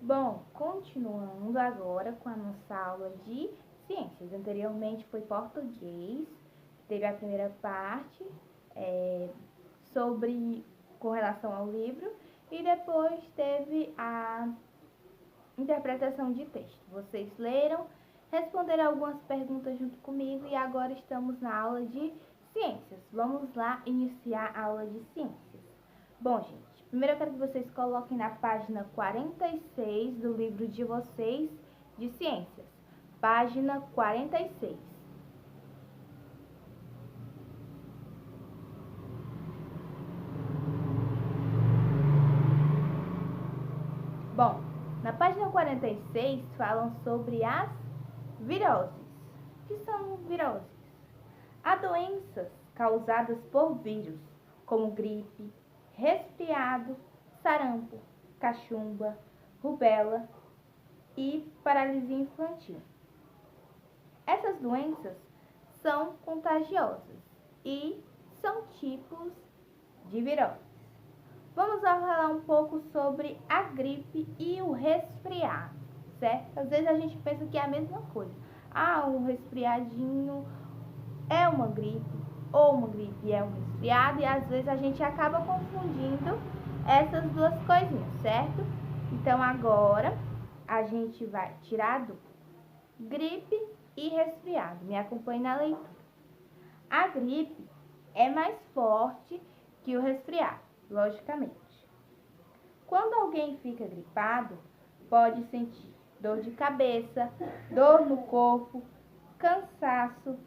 Bom, continuando agora com a nossa aula de ciências. Anteriormente foi português, teve a primeira parte sobre com relação ao livro e depois teve a interpretação de texto. Vocês leram, responderam algumas perguntas junto comigo e agora estamos na aula de ciências. Vamos lá iniciar a aula de ciências. Bom, gente, primeiro eu quero que vocês coloquem na página 46 do livro de vocês de ciências. Página 46. Bom, na página 46 falam sobre as viroses. O que são viroses? Há doenças causadas por vírus, como gripe, resfriado, sarampo, cachumba, rubéola e paralisia infantil. Essas doenças são contagiosas e são tipos de viroses. Vamos falar um pouco sobre a gripe e o resfriado, certo? Às vezes a gente pensa que é a mesma coisa. Um resfriadinho é uma gripe, ou uma gripe é um resfriado, e às vezes a gente acaba confundindo essas duas coisinhas, certo? Então agora a gente vai tirar a dúvida. Gripe e resfriado. Me acompanhe na leitura. A gripe é mais forte que o resfriado, logicamente. Quando alguém fica gripado, pode sentir dor de cabeça, dor no corpo, cansaço,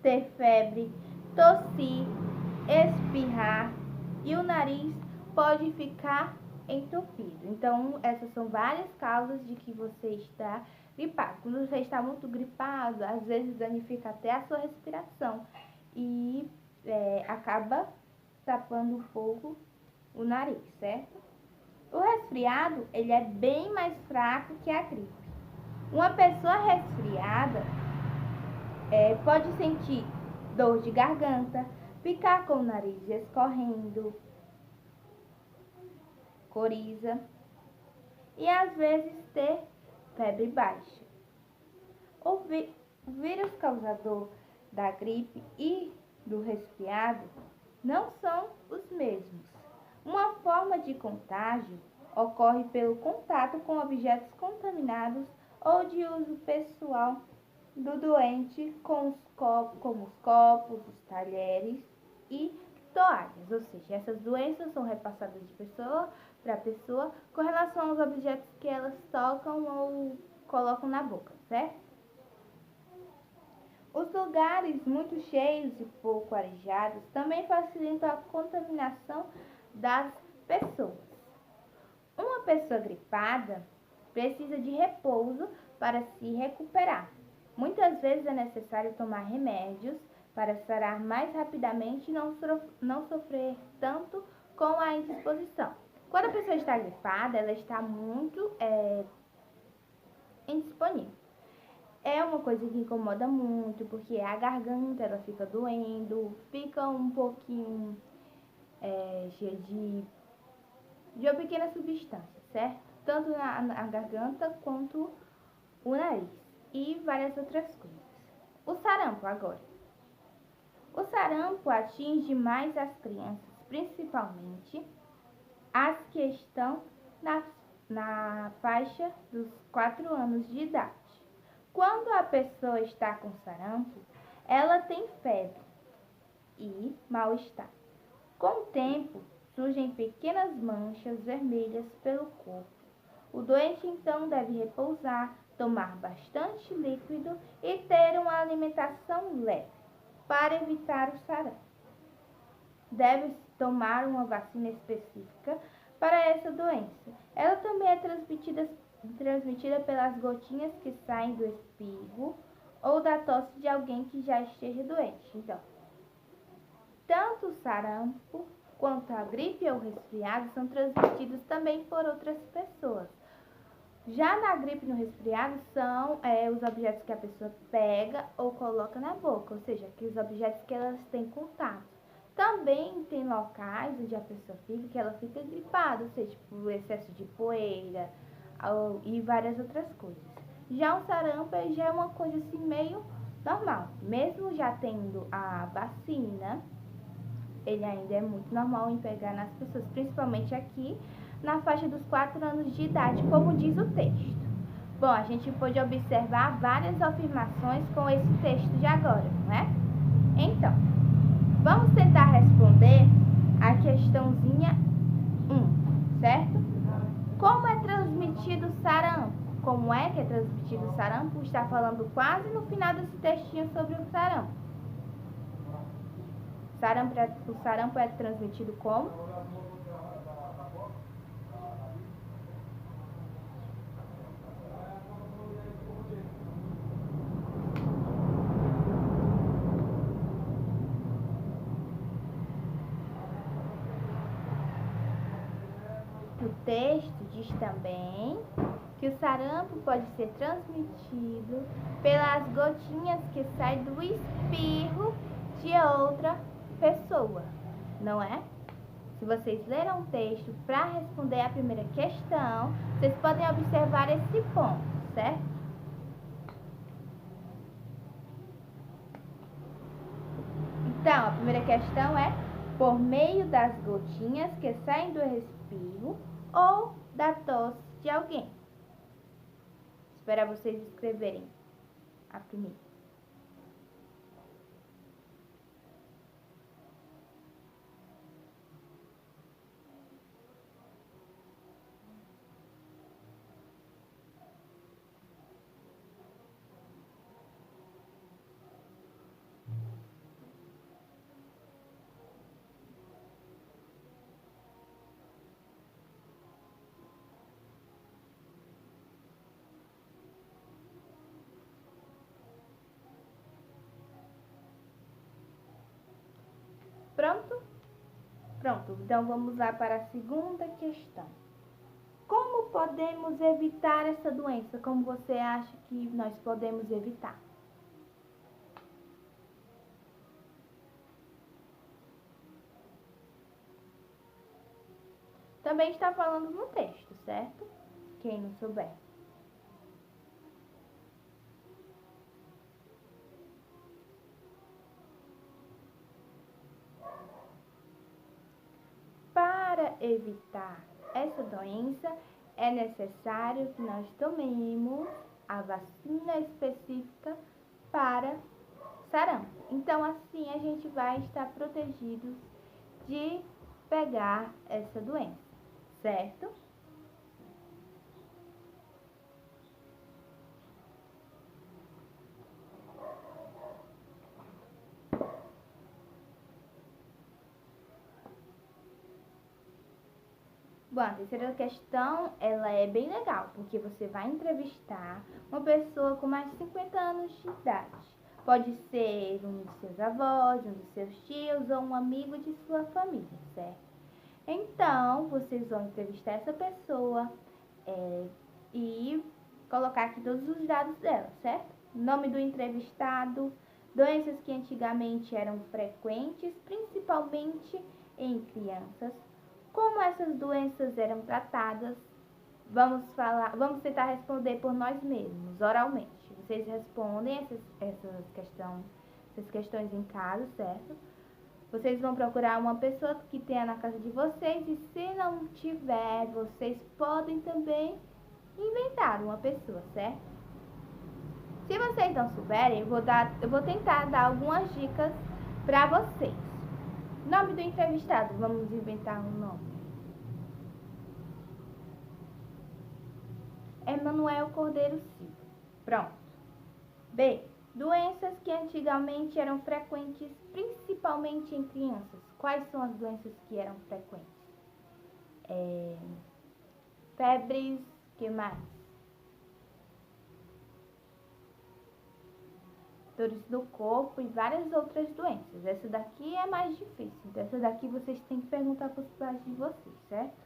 ter febre, tossir, espirrar e o nariz pode ficar entupido. Então, essas são várias causas de que você está gripado. Quando você está muito gripado, às vezes danifica até a sua respiração e acaba tapando um pouco o nariz, certo? O resfriado, ele é bem mais fraco que a gripe. Uma pessoa resfriada pode sentir dor de garganta, ficar com o nariz escorrendo, coriza e às vezes ter febre baixa. O vírus causador da gripe e do resfriado não são os mesmos. Uma forma de contágio ocorre pelo contato com objetos contaminados ou de uso pessoal do doente como os copos, os talheres e toalhas. Ou seja, essas doenças são repassadas de pessoa para pessoa com relação aos objetos que elas tocam ou colocam na boca, certo? Os lugares muito cheios e pouco arejados também facilitam a contaminação das pessoas. Uma pessoa gripada precisa de repouso para se recuperar. Muitas vezes é necessário tomar remédios para sarar mais rapidamente e não sofrer tanto com a indisposição. Quando a pessoa está gripada, ela está muito indisponível. É uma coisa que incomoda muito, porque a garganta ela fica doendo, fica um pouquinho cheia de uma pequena substância, certo? Tanto na garganta quanto o nariz e várias outras coisas. O sarampo agora. O sarampo atinge mais as crianças, principalmente as que estão na faixa dos 4 anos de idade. Quando a pessoa está com sarampo, ela tem febre e mal-estar. Com o tempo, surgem pequenas manchas vermelhas pelo corpo. O doente então deve repousar, tomar bastante líquido e ter uma alimentação leve para evitar o sarampo. Deve tomar uma vacina específica para essa doença. Ela também é transmitida pelas gotinhas que saem do espirro ou da tosse de alguém que já esteja doente. Então, tanto o sarampo quanto a gripe ou resfriado são transmitidos também por outras pessoas. Já na gripe e no resfriado são os objetos que a pessoa pega ou coloca na boca, ou seja, aqueles objetos que elas têm contato. Também tem locais onde a pessoa fica, que ela fica gripada, ou seja, por excesso de poeira, e várias outras coisas. Já o sarampo já é uma coisa assim meio normal. Mesmo já tendo a vacina, ele ainda é muito normal em pegar nas pessoas, principalmente aqui na faixa dos 4 anos de idade, como diz o texto. Bom, a gente pode observar várias afirmações com esse texto de agora, né? Então, vamos tentar responder a questãozinha 1, certo? Como é transmitido o sarampo? Como é que é transmitido o sarampo? Está falando quase no final desse textinho sobre o sarampo. O sarampo é transmitido como? O texto diz também que o sarampo pode ser transmitido pelas gotinhas que saem do espirro de outra pessoa, não é? Se vocês leram o texto para responder a primeira questão, vocês podem observar esse ponto, certo? Então, a primeira questão é por meio das gotinhas que saem do respiro ou da tosse de alguém. Espero vocês escreverem a primeira. Pronto? Pronto, então vamos lá para a segunda questão. Como podemos evitar essa doença? Como você acha que nós podemos evitar? Também está falando no texto, certo? Quem não souber. Para evitar essa doença, é necessário que nós tomemos a vacina específica para sarampo. Então, assim a gente vai estar protegidos de pegar essa doença, certo? Bom, a terceira questão, ela é bem legal, porque você vai entrevistar uma pessoa com mais de 50 anos de idade. Pode ser um dos seus avós, um dos seus tios ou um amigo de sua família, certo? Então, vocês vão entrevistar essa pessoa e colocar aqui todos os dados dela, certo? Nome do entrevistado, doenças que antigamente eram frequentes, principalmente em crianças, como essas doenças eram tratadas. Vamos tentar responder por nós mesmos, oralmente. Vocês respondem essas questões em casa, certo? Vocês vão procurar uma pessoa que tenha na casa de vocês e se não tiver, vocês podem também inventar uma pessoa, certo? Se vocês não souberem, eu vou tentar dar algumas dicas para vocês. Nome do entrevistado, vamos inventar um nome. Emanuel Cordeiro Silva. Pronto. B. Doenças que antigamente eram frequentes, principalmente em crianças. Quais são as doenças que eram frequentes? Febres, que mais? Dores do corpo e várias outras doenças. Essa daqui é mais difícil. Então, essa daqui vocês têm que perguntar para os pais de vocês, certo?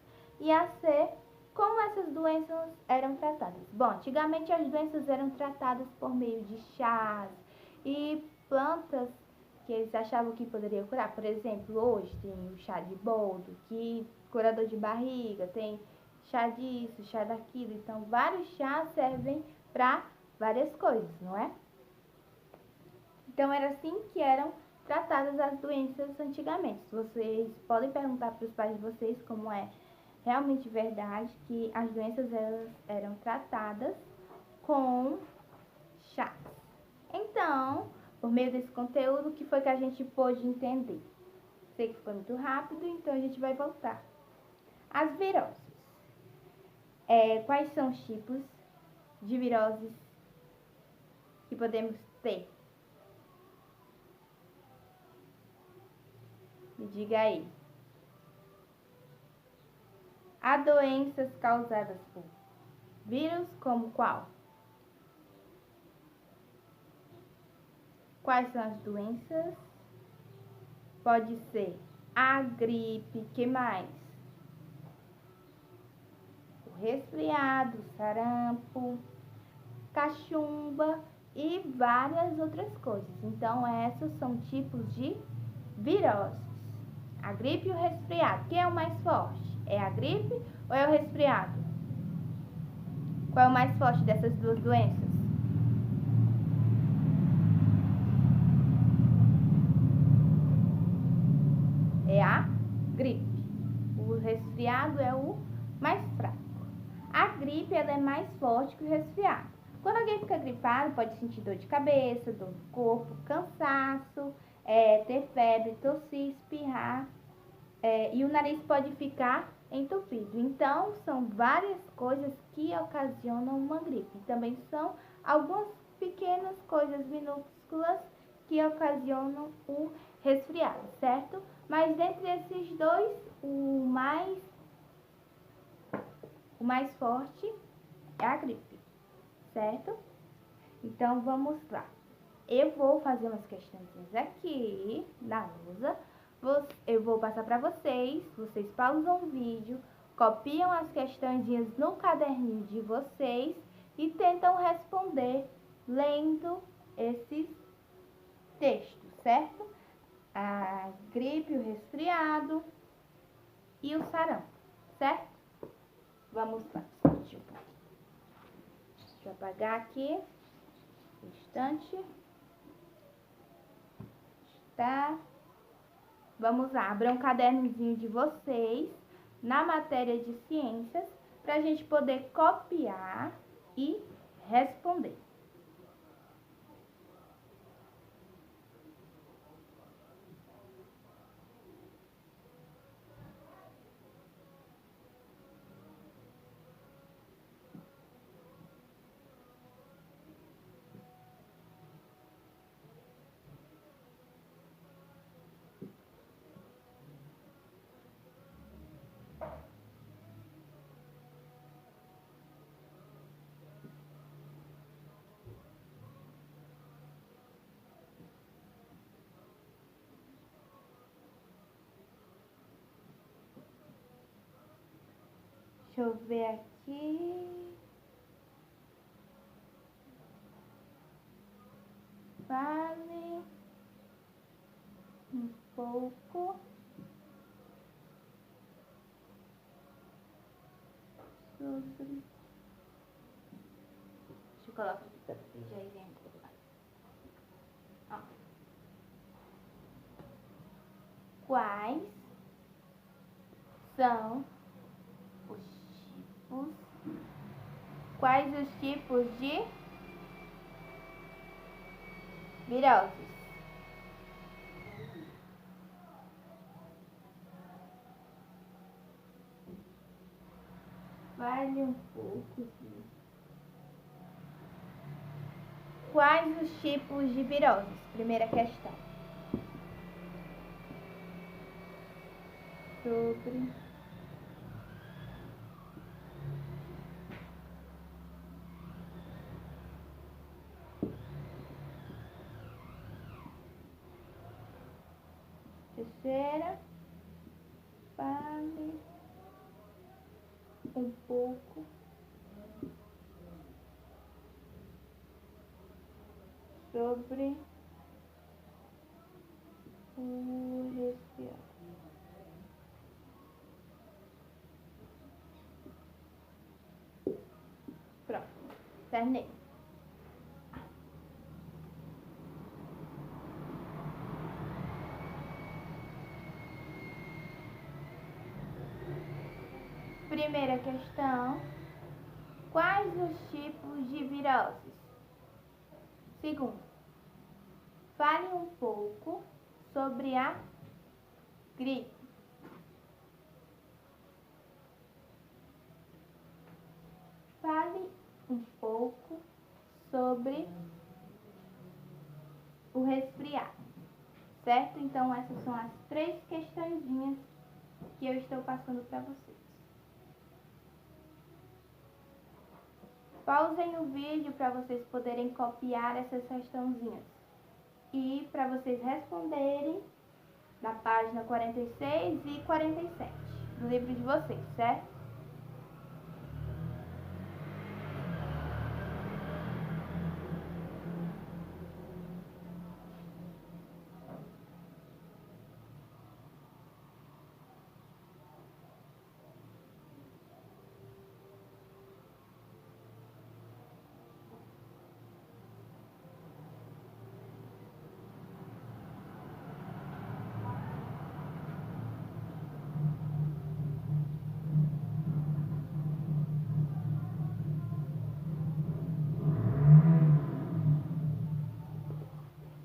E a C. Como essas doenças eram tratadas? Bom, antigamente as doenças eram tratadas por meio de chás e plantas que eles achavam que poderiam curar. Por exemplo, hoje tem o chá de boldo, que curador de barriga, tem chá disso, chá daquilo. Então, vários chás servem para várias coisas, não é? Então, era assim que eram tratadas as doenças antigamente. Vocês podem perguntar para os pais de vocês como é realmente verdade que as doenças eram tratadas com chás. Então, por meio desse conteúdo, o que foi que a gente pôde entender? Sei que foi muito rápido, então a gente vai voltar. As viroses. Quais são os tipos de viroses que podemos ter? Me diga aí. Há doenças causadas por vírus como qual? Quais são as doenças? Pode ser a gripe, que mais? O resfriado, sarampo, cachumba e várias outras coisas. Então, esses são tipos de viroses. A gripe e o resfriado. Quem é o mais forte? É a gripe ou é o resfriado? Qual é o mais forte dessas duas doenças? É a gripe. O resfriado é o mais fraco. A gripe ela é mais forte que o resfriado. Quando alguém fica gripado, pode sentir dor de cabeça, dor no corpo, cansaço, ter febre, tossir, espirrar, e o nariz pode ficar entupido. Então, são várias coisas que ocasionam uma gripe. Também são algumas pequenas coisas minúsculas que ocasionam o resfriado, certo? Mas dentre esses dois, o mais forte é a gripe, certo? Então, vamos lá. Eu vou fazer umas questões aqui na lousa. Eu vou passar para vocês pausam o vídeo, copiam as questões no caderninho de vocês e tentam responder lendo esses textos, certo? A gripe, o resfriado e o sarampo, certo? Vamos lá. Deixa eu apagar aqui. Instante. Tá? Vamos lá, abram um cadernozinho de vocês na matéria de ciências para a gente poder copiar e responder. Deixa eu ver aqui. Fale um pouco sobre... Deixa eu colocar aqui para vocês já irem entender. Quais são os tipos? Quais os tipos de viroses? Fale um pouco. Quais os tipos de viroses? Primeira questão. Sobre terceira. Fale um pouco sobre o resfriado. Terminei. Primeira questão. Quais os tipos de viroses? Segundo, fale um pouco sobre a gripe. Fale um pouco sobre o resfriado, certo? Então, essas são as 3 questõezinhas que eu estou passando para vocês. Pausem o vídeo para vocês poderem copiar essas questãozinhas e para vocês responderem na página 46 e 47 do livro de vocês, certo?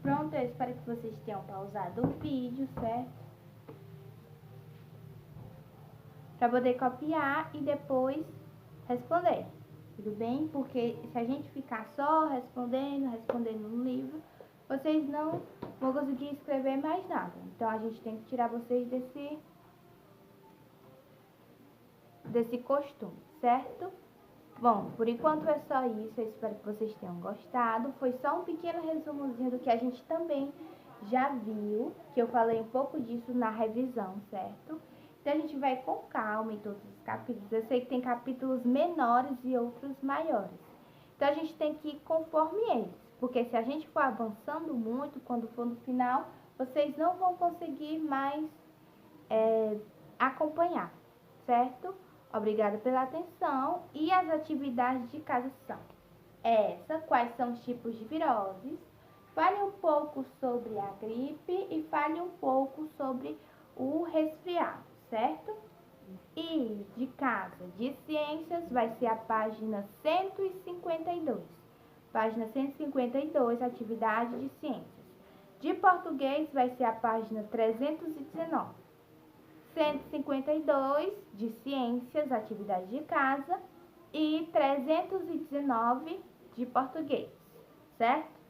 Pronto, eu espero que vocês tenham pausado o vídeo, certo? Para poder copiar e depois responder, tudo bem? Porque se a gente ficar só respondendo no livro, vocês não vão conseguir escrever mais nada. Então, a gente tem que tirar vocês desse costume, certo? Bom, por enquanto é só isso, eu espero que vocês tenham gostado. Foi só um pequeno resumozinho do que a gente também já viu, que eu falei um pouco disso na revisão, certo? Então a gente vai com calma em todos os capítulos. Eu sei que tem capítulos menores e outros maiores. Então a gente tem que ir conforme eles, porque se a gente for avançando muito, quando for no final, vocês não vão conseguir mais acompanhar, certo? Obrigada pela atenção. E as atividades de casa são quais são os tipos de viroses, fale um pouco sobre a gripe e fale um pouco sobre o resfriado, certo? E de casa de ciências vai ser a página 152. Página 152, atividade de ciências. De português vai ser a página 319. 152 de ciências, atividade de casa, e 319 de português, certo?